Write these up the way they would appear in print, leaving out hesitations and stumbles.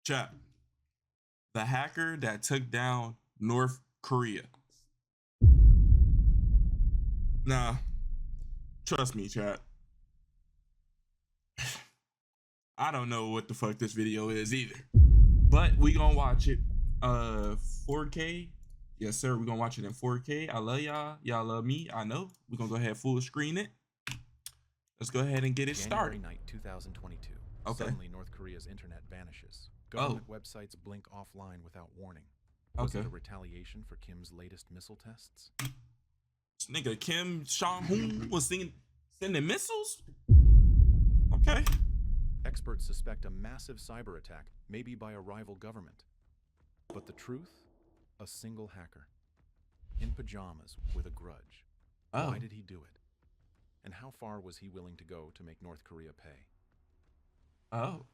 Chat. The hacker that took down North Korea. Nah, trust me, chat. I don't know what the fuck this video is either. But we gonna watch it 4K. Yes, sir. We're gonna watch it in 4K. I love y'all. Y'all love me. I know. We're gonna go ahead full screen it. Let's go ahead and get it started. January 9th, 2022. Okay. Suddenly, North Korea's internet vanishes. Oh. Government websites blink offline without warning. Was Okay. it a retaliation for Kim's latest missile tests? This nigga Kim Jong-un was sending missiles? Okay. Experts suspect a massive cyber attack, maybe by a rival government. But the truth? A single hacker. In pajamas, with a grudge. Oh. Why did he do it? And how far was he willing to go to make North Korea pay? Oh.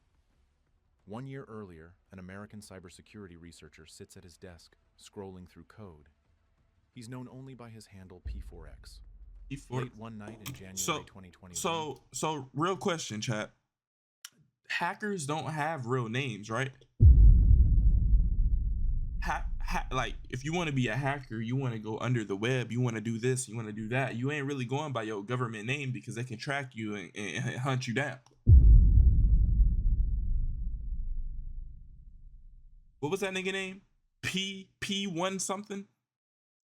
1 year earlier, an American cybersecurity researcher sits at his desk, scrolling through code. He's known only by his handle P4X. Late one night in January 2021. So real question, chat. Hackers don't have real names, right? Like, if you want to be a hacker, you want to go under the web, you want to do this, you want to do that. You ain't really going by your government name because they can track you and hunt you down. What was that nigga name? P1 something?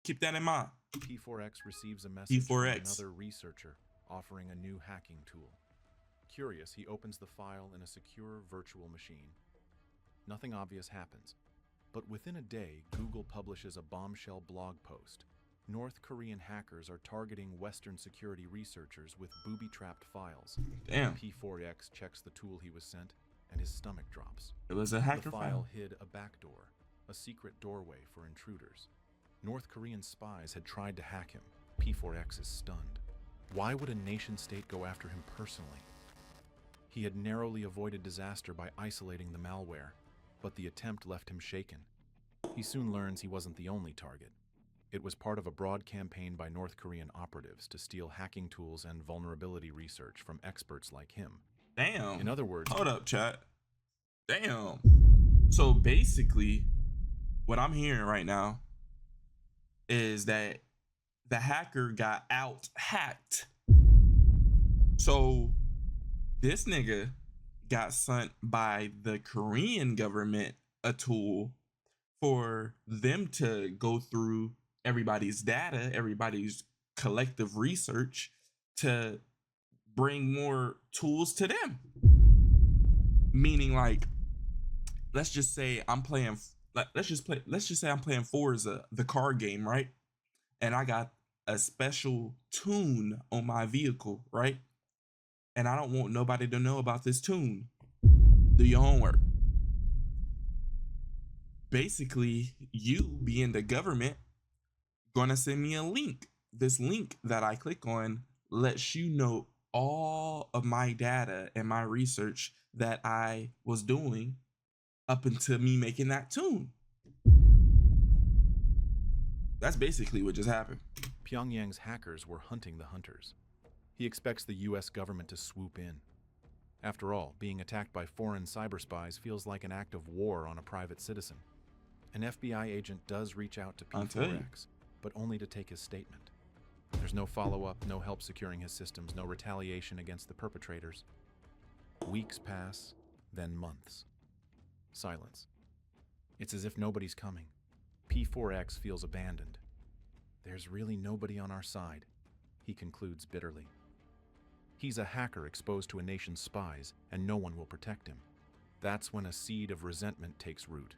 Keep that in mind. P4X receives a message from P4X. another researcher offering a new hacking tool. Curious, he opens the file in a secure virtual machine. Nothing obvious happens, but within a day, Google publishes a bombshell blog post. North Korean hackers are targeting Western security researchers with booby-trapped files. Damn. P4X checks the tool he was sent, and his stomach drops. It was a hacker The file file. hid a backdoor, a secret doorway for intruders. North Korean spies had tried to hack him. P4X is stunned. Why would a nation-state go after him personally? He had narrowly avoided disaster by isolating the malware, but the attempt left him shaken. He soon learns he wasn't the only target. It was part of a broad campaign by North Korean operatives to steal hacking tools and vulnerability research from experts like him. Damn. In other words, Hold up, chat. Damn. So basically, what I'm hearing right now is that the hacker got out hacked. So this nigga got sent by the Korean government a tool for them to go through everybody's data, everybody's collective research to bring more tools to them. Meaning, like, let's just say I'm playing Forza, the car game, right? And I got a special tune on my vehicle, right? And I don't want nobody to know about this tune. Do your homework. Basically, you being the government gonna send me a link. This link that I click on lets you know all of my data and my research that I was doing up until me making that tune. That's basically what just happened. Pyongyang's hackers were hunting the hunters. He expects the US government to swoop in. After all, being attacked by foreign cyber spies feels like an act of war on a private citizen. An FBI agent does reach out to P4X, but only to take his statement. There's no follow-up, no help securing his systems, no retaliation against the perpetrators. Weeks pass, then months. Silence. It's as if nobody's coming. P4X feels abandoned. There's really nobody on our side, he concludes bitterly. He's a hacker exposed to a nation's spies, and no one will protect him. That's when a seed of resentment takes root.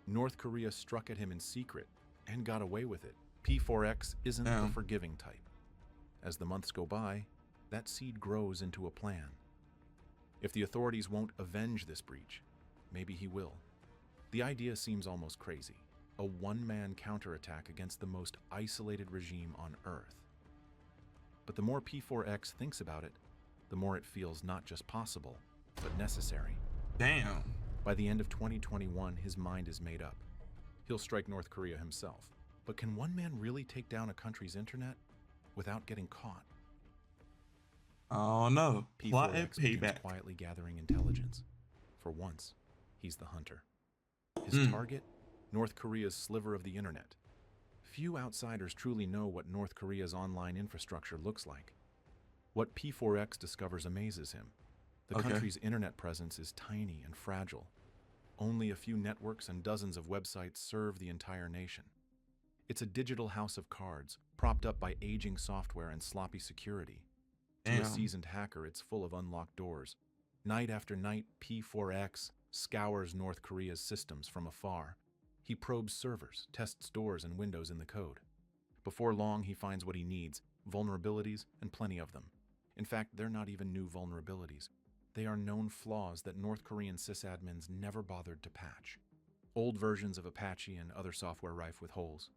North Korea struck at him in secret and got away with it. P4X isn't the forgiving type. As the months go by, that seed grows into a plan. If the authorities won't avenge this breach, maybe he will. The idea seems almost crazy. A one-man counterattack against the most isolated regime on Earth. But the more P4X thinks about it, the more it feels not just possible, but necessary. Damn. By the end of 2021, his mind is made up. He'll strike North Korea himself. But can one man really take down a country's internet without getting caught? Oh no. Plot and P4X begins payback. quietly gathering intelligence. For once, he's the hunter. His target? North Korea's sliver of the internet. Few outsiders truly know what North Korea's online infrastructure looks like. What P4X discovers amazes him. The country's internet presence is tiny and fragile. Only a few networks and dozens of websites serve the entire nation. It's a digital house of cards, propped up by aging software and sloppy security. To a seasoned hacker, it's full of unlocked doors. Night after night, P4X scours North Korea's systems from afar. He probes servers, tests doors and windows in the code. Before long, he finds what he needs, vulnerabilities, and plenty of them. In fact, they're not even new vulnerabilities. They are known flaws that North Korean sysadmins never bothered to patch. Old versions of Apache and other software rife with holes.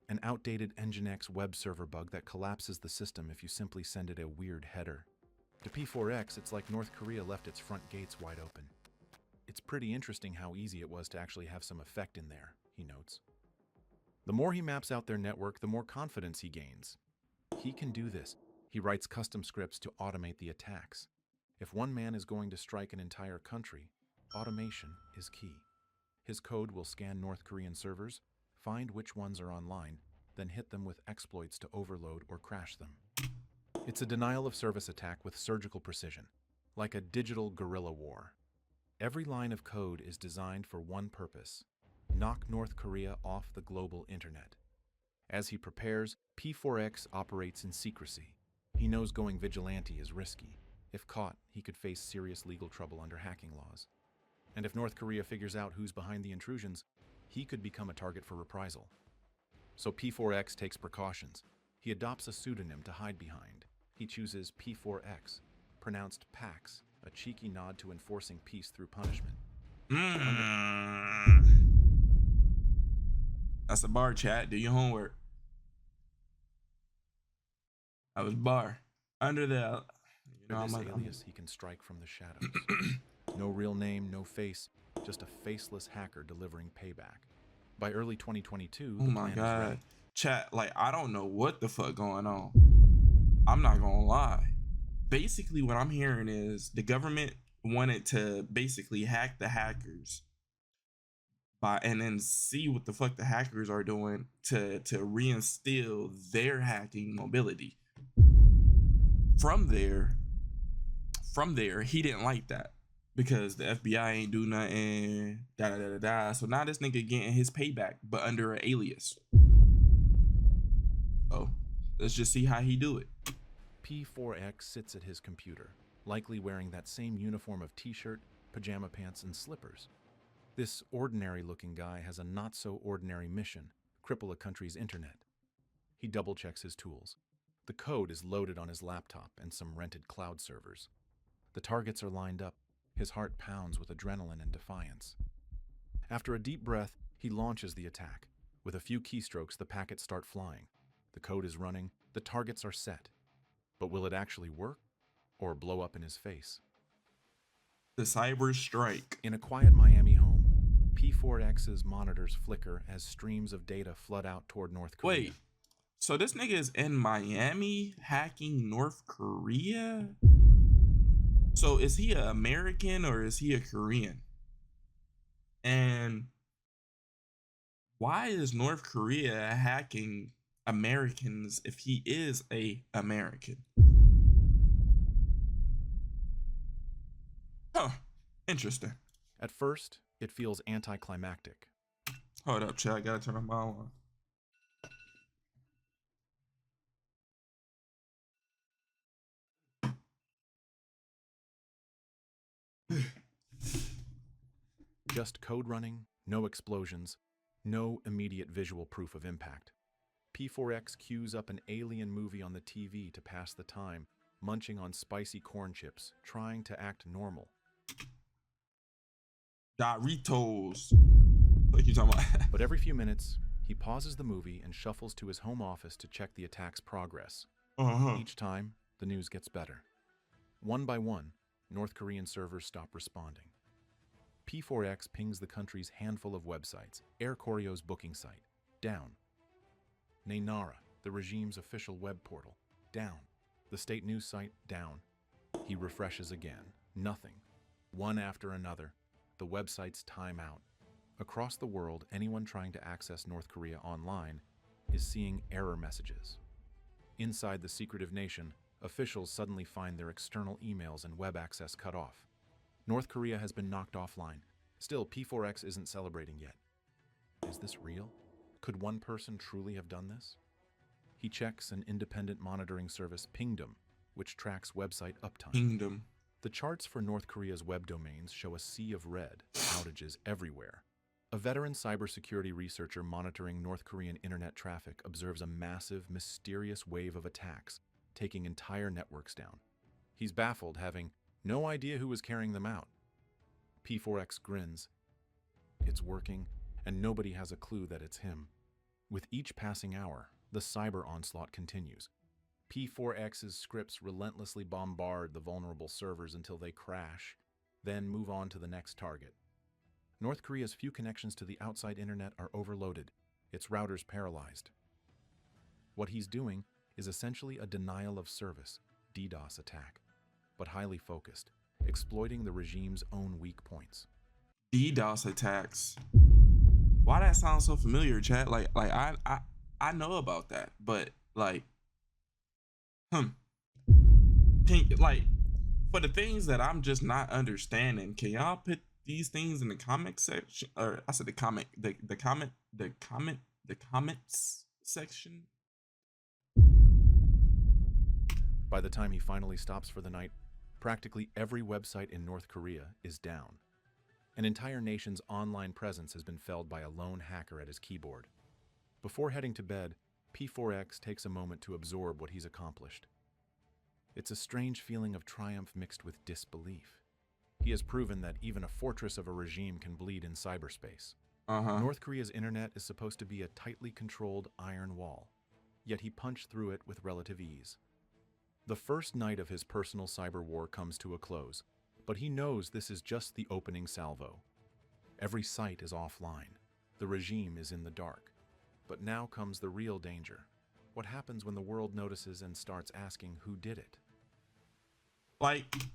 An outdated Nginx web server bug that collapses the system if you simply send it a weird header. To P4X, it's like North Korea left its front gates wide open. It's pretty interesting how easy it was to actually have some effect in there, he notes. The more he maps out their network, the more confidence he gains. He can do this. He writes custom scripts to automate the attacks. If one man is going to strike an entire country, automation is key. His code will scan North Korean servers, find which ones are online, then hit them with exploits to overload or crash them. It's a denial of service attack with surgical precision, like a digital guerrilla war. Every line of code is designed for one purpose: knock North Korea off the global internet. As he prepares, P4X operates in secrecy. He knows going vigilante is risky. If caught, he could face serious legal trouble under hacking laws. And if North Korea figures out who's behind the intrusions, he could become a target for reprisal. So P4X takes precautions. He adopts a pseudonym to hide behind. He chooses P4X, pronounced Pax, a cheeky nod to enforcing peace through punishment. That's a bar, chat. Do your homework. I was bar. Under the... This alias, he can strike from the shadows. No real name, no face, just a faceless hacker delivering payback. By early 2022, oh the my plan God. is ready. Chat, like, I don't know what the fuck going on. I'm not gonna lie. Basically, what I'm hearing is the government wanted to basically hack the hackers and then see what the fuck the hackers are doing to reinstill their hacking mobility. From there, he didn't like that because the FBI ain't do nothing, So now this nigga getting his payback, but under an alias. So let's just see how he do it. P4X sits at his computer, likely wearing that same uniform of t-shirt, pajama pants, and slippers. This ordinary-looking guy has a not-so-ordinary mission: cripple a country's internet. He double-checks his tools. The code is loaded on his laptop and some rented cloud servers. The targets are lined up. His heart pounds with adrenaline and defiance. After a deep breath, he launches the attack. With a few keystrokes, the packets start flying. The code is running. The targets are set. But will it actually work, or blow up in his face? The cyber strike. In a quiet Miami home, P4X's monitors flicker as streams of data flood out toward North Korea. Wait, so this nigga is in Miami hacking North Korea? So is he an American or is he a Korean? And why is North Korea hacking Americans if he is a American? Huh, interesting. At first, it feels anticlimactic. Hold up, chat, I gotta turn on my alarm. Just code running, no explosions, no immediate visual proof of impact. P4X queues up an alien movie on the TV to pass the time, munching on spicy corn chips, trying to act normal. Doritos. What you talking about? But every few minutes, he pauses the movie and shuffles to his home office to check the attack's progress. Each time, the news gets better. One by one, North Korean servers stop responding. P4X pings the country's handful of websites. Air Koryo's booking site, down. Nainara, the regime's official web portal, down. The state news site, down. He refreshes again. Nothing. One after another. the website's timeout. Across the world, anyone trying to access North Korea online is seeing error messages. Inside the secretive nation, officials suddenly find their external emails and web access cut off. North Korea has been knocked offline. Still, P4X isn't celebrating yet. Is this real? Could one person truly have done this? He checks an independent monitoring service, Pingdom, which tracks website uptime. Kingdom. The charts for North Korea's web domains show a sea of red, outages everywhere. A veteran cybersecurity researcher monitoring North Korean internet traffic observes a massive, mysterious wave of attacks, taking entire networks down. He's baffled, having no idea who was carrying them out. P4X grins. It's working, and nobody has a clue that it's him. With each passing hour, the cyber onslaught continues. P4X's scripts relentlessly bombard the vulnerable servers until they crash, then move on to the next target. North Korea's few connections to the outside internet are overloaded, its routers paralyzed. What he's doing is essentially a denial of service, DDoS attack, but highly focused, exploiting the regime's own weak points. DDoS attacks. Why that sounds so familiar, chat? I know about that, but can for the things that I'm just not understanding, can y'all put these things in the comment section? Or I said the comments section. By the time he finally stops for the night, practically every website in North Korea is down. An entire nation's online presence has been felled by a lone hacker at his keyboard. Before heading to bed, P4X takes a moment to absorb what he's accomplished. It's a strange feeling of triumph mixed with disbelief. He has proven that even a fortress of a regime can bleed in cyberspace. North Korea's internet is supposed to be a tightly controlled iron wall, yet he punched through it with relative ease. The first night of his personal cyber war comes to a close, but he knows this is just the opening salvo. Every site is offline. The regime is in the dark. But now comes the real danger. What happens when the world notices and starts asking who did it?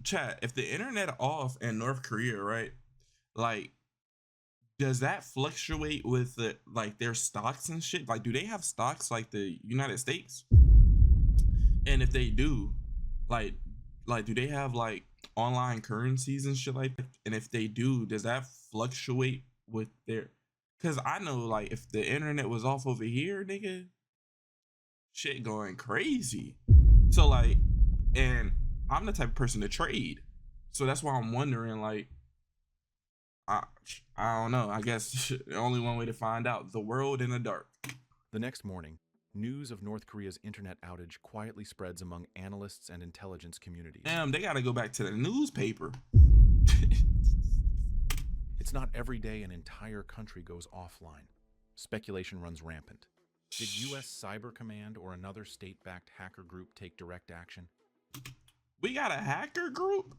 Chat, if the internet off in North Korea, right? Does that fluctuate with their stocks and shit? Do they have stocks like the United States? And if they do, do they have online currencies and shit like that? And if they do, does that fluctuate with their? Cause I know if the internet was off over here, nigga, shit going crazy. So and I'm the type of person to trade. So that's why I'm wondering I don't know. I guess only one way to find out: the world in the dark. The next morning, news of North Korea's internet outage quietly spreads among analysts and intelligence communities. Damn, they gotta go back to the newspaper. It's not every day an entire country goes offline. Speculation runs rampant. Did U.S. Cyber Command or another state-backed hacker group take direct action? We got a hacker group?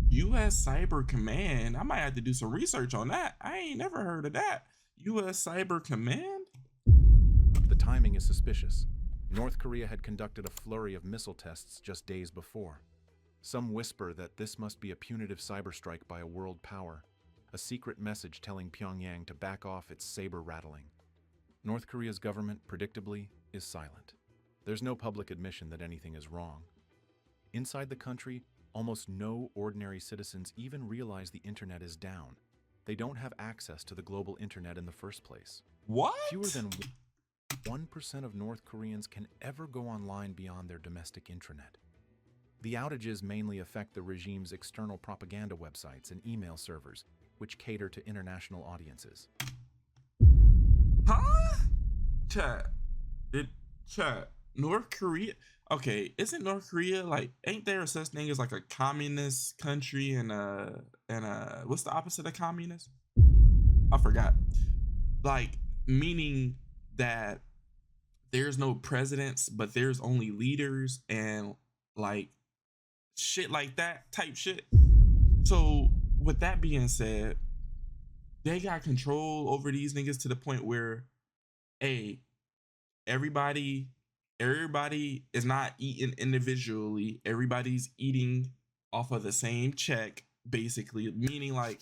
U.S. Cyber Command? I might have to do some research on that. I ain't never heard of that. U.S. Cyber Command? The timing is suspicious. North Korea had conducted a flurry of missile tests just days before. Some whisper that this must be a punitive cyber strike by a world power, a secret message telling Pyongyang to back off its saber rattling. North Korea's government, predictably, is silent. There's no public admission that anything is wrong. Inside the country, almost no ordinary citizens even realize the internet is down. They don't have access to the global internet in the first place. What? Fewer than 1% of North Koreans can ever go online beyond their domestic intranet. The outages mainly affect the regime's external propaganda websites and email servers, which cater to international audiences. Huh? Chat. North Korea? Okay, isn't North Korea ain't there a such thing as a communist country and what's the opposite of communist? I forgot. Meaning that there's no presidents, but there's only leaders and shit like that type shit. So with that being said, they got control over these niggas to the point where, hey, everybody is not eating individually. Everybody's eating off of the same check, basically, meaning like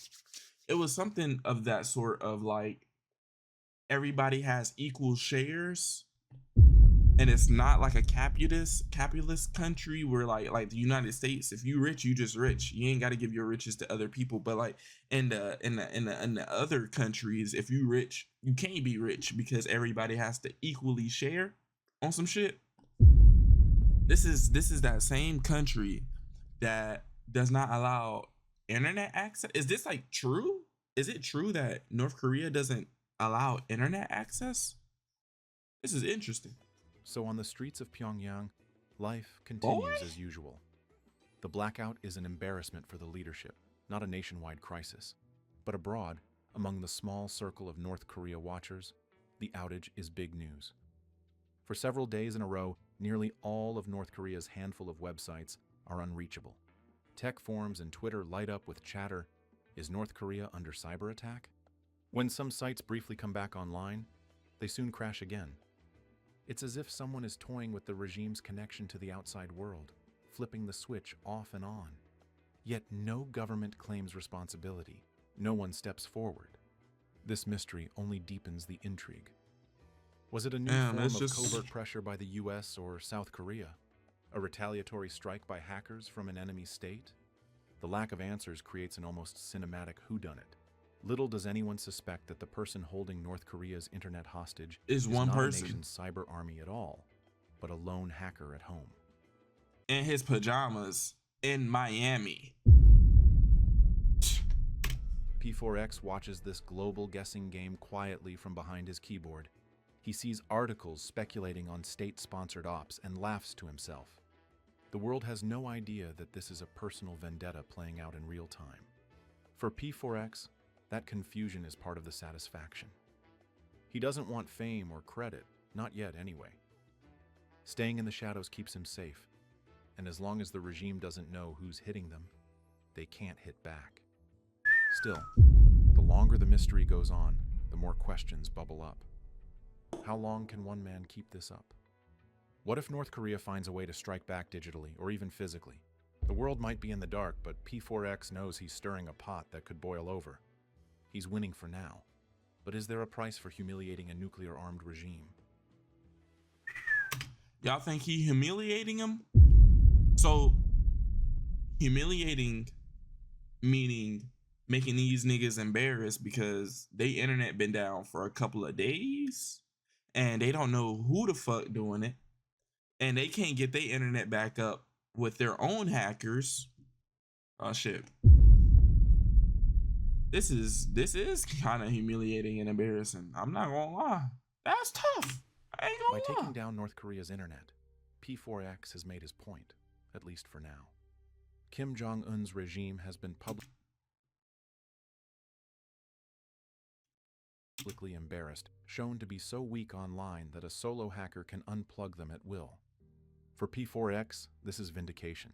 it was something of that sort of like everybody has equal shares, and it's not like a capitalist country where like the United States, if you rich, you just rich. You ain't got to give your riches to other people. But like in the other countries, if you rich, you can't be rich because everybody has to equally share on some shit. This is that same country that does not allow internet access. Is this like true? Is it true that North Korea doesn't allow internet access? This is interesting. So on the streets of Pyongyang, life Boy, continues as usual. The blackout is an embarrassment for the leadership, not a nationwide crisis. But abroad, among the small circle of North Korea watchers, the outage is big news. For several days in a row, nearly all of North Korea's handful of websites are unreachable. Tech forums and Twitter light up with chatter, "Is North Korea under cyber attack?" When some sites briefly come back online, they soon crash again. It's as if someone is toying with the regime's connection to the outside world, flipping the switch off and on. Yet no government claims responsibility. No one steps forward. This mystery only deepens the intrigue. Was it a new damn, form it's of just covert pressure by the US or South Korea? A retaliatory strike by hackers from an enemy state? The lack of answers creates an almost cinematic whodunit. Little does anyone suspect that the person holding North Korea's internet hostage is is one not a person nation's cyber army at all, but a lone hacker at home. in his pajamas in Miami. P4X watches this global guessing game quietly from behind his keyboard. He sees articles speculating on state-sponsored ops and laughs to himself. The world has no idea that this is a personal vendetta playing out in real time. For P4X, that confusion is part of the satisfaction. He doesn't want fame or credit, not yet anyway. Staying in the shadows keeps him safe, and as long as the regime doesn't know who's hitting them, they can't hit back. Still, the longer the mystery goes on, the more questions bubble up. How long can one man keep this up? What if North Korea finds a way to strike back digitally or even physically? The world might be in the dark, but P4X knows he's stirring a pot that could boil over. He's winning for now. But is there a price for humiliating a nuclear-armed regime? Y'all think he humiliating him? So humiliating meaning making these niggas embarrassed because they internet been down for a couple of days and they don't know who the fuck doing it, and they can't get their internet back up with their own hackers. Oh shit. This is kind of humiliating and embarrassing. I'm not gonna lie. That's tough. I ain't By gonna taking lie. down North Korea's internet, P4X has made his point, at least for now. Kim Jong-un's regime has been publicly embarrassed, shown to be so weak online that a solo hacker can unplug them at will. For P4X, this is vindication.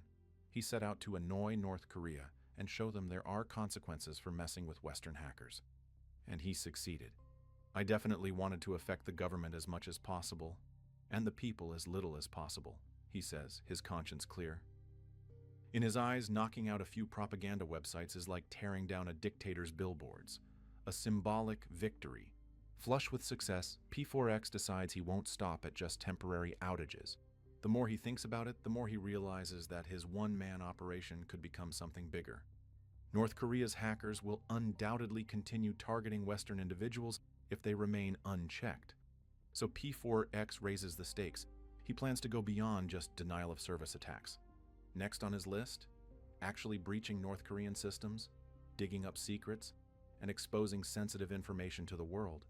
He set out to annoy North Korea and show them there are consequences for messing with Western hackers. And he succeeded. I definitely wanted to affect the government as much as possible, and the people as little as possible, he says, his conscience clear. In his eyes, knocking out a few propaganda websites is like tearing down a dictator's billboards. A symbolic victory. Flush with success, P4X decides he won't stop at just temporary outages. The more he thinks about it, the more he realizes that his one-man operation could become something bigger. North Korea's hackers will undoubtedly continue targeting Western individuals if they remain unchecked. So P4X raises the stakes. He plans to go beyond just denial of service attacks. Next on his list, actually breaching North Korean systems, digging up secrets, and exposing sensitive information to the world.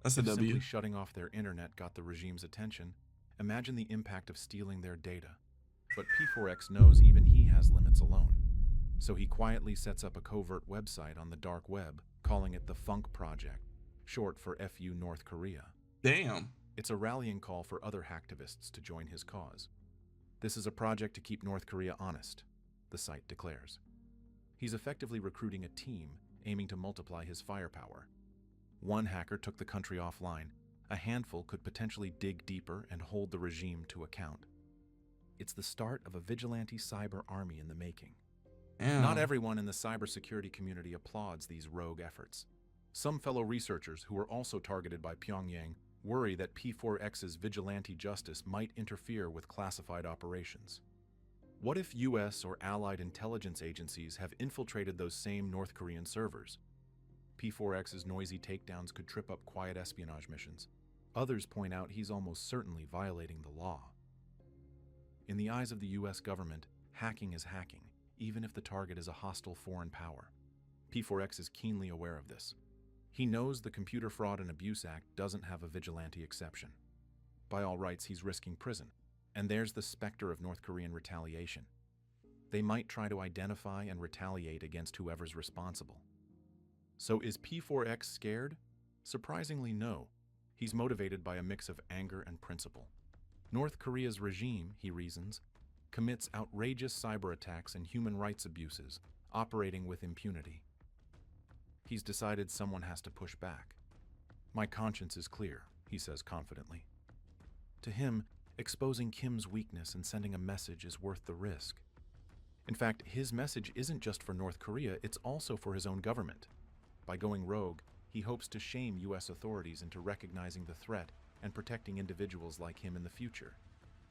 That's a If W. simply shutting off their internet got the regime's attention, imagine the impact of stealing their data. But P4X knows even he has limits alone. So he quietly sets up a covert website on the dark web, calling it the Funk Project, short for FU North Korea. Damn. It's a rallying call for other hacktivists to join his cause. This is a project to keep North Korea honest, the site declares. He's effectively recruiting a team aiming to multiply his firepower. One hacker took the country offline. A handful could potentially dig deeper and hold the regime to account. It's the start of a vigilante cyber army in the making. Not Damn. everyone in the cybersecurity community applauds these rogue efforts. Some fellow researchers who are also targeted by Pyongyang worry that P4X's vigilante justice might interfere with classified operations. What if US or allied intelligence agencies have infiltrated those same North Korean servers? P4X's noisy takedowns could trip up quiet espionage missions. Others point out he's almost certainly violating the law. In the eyes of the US government, hacking is hacking, even if the target is a hostile foreign power. P4X is keenly aware of this. He knows the Computer Fraud and Abuse Act doesn't have a vigilante exception. By all rights, he's risking prison. And there's the specter of North Korean retaliation. They might try to identify and retaliate against whoever's responsible. So is P4X scared? Surprisingly, no. He's motivated by a mix of anger and principle. North Korea's regime, he reasons, commits outrageous cyber attacks and human rights abuses, operating with impunity. He's decided someone has to push back. My conscience is clear, he says confidently. To him, exposing Kim's weakness and sending a message is worth the risk. In fact, his message isn't just for North Korea, it's also for his own government. By going rogue, he hopes to shame US authorities into recognizing the threat and protecting individuals like him in the future.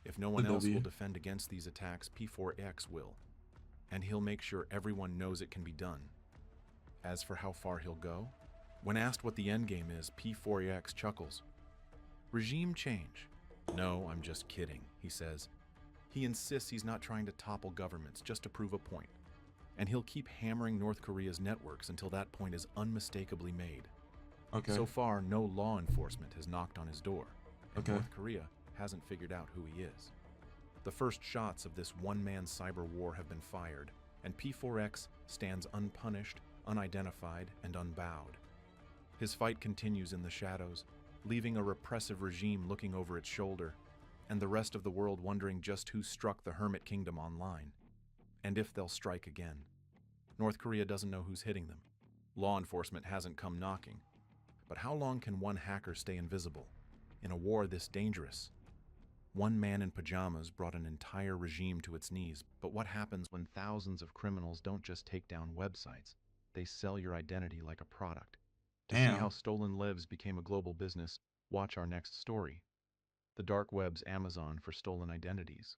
If no one else will defend against these attacks, P4X will. And he'll make sure everyone knows it can be done. As for how far he'll go, when asked what the endgame is, P4X chuckles. Regime change. No, I'm just kidding, he says. He insists he's not trying to topple governments just to prove a point. And he'll keep hammering North Korea's networks until that point is unmistakably made. Okay. So far, no law enforcement has knocked on his door, and Okay. North Korea hasn't figured out who he is. The first shots of this one-man cyber war have been fired, and P4X stands unpunished, unidentified, and unbowed. His fight continues in the shadows, leaving a repressive regime looking over its shoulder, and the rest of the world wondering just who struck the Hermit Kingdom online, and if they'll strike again. North Korea doesn't know who's hitting them. Law enforcement hasn't come knocking. But how long can one hacker stay invisible in a war this dangerous? One man in pajamas brought an entire regime to its knees, but what happens when thousands of criminals don't just take down websites? They sell your identity like a product. To see how stolen lives became a global business, watch our next story. The dark web's Amazon for stolen identities.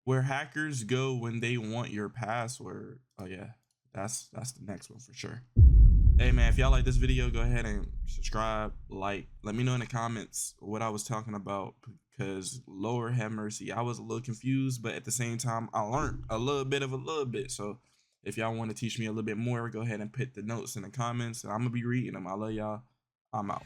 Where hackers go when they want your password. Oh yeah, that's the next one for sure. Hey man, if y'all like this video, go ahead and subscribe, like, let me know in the comments what I was talking about, because Lord have mercy, I was a little confused, but at the same time, I learned a little bit. So if y'all want to teach me a little bit more, go ahead and put the notes in the comments, and I'm gonna be reading them. I love y'all. I'm out.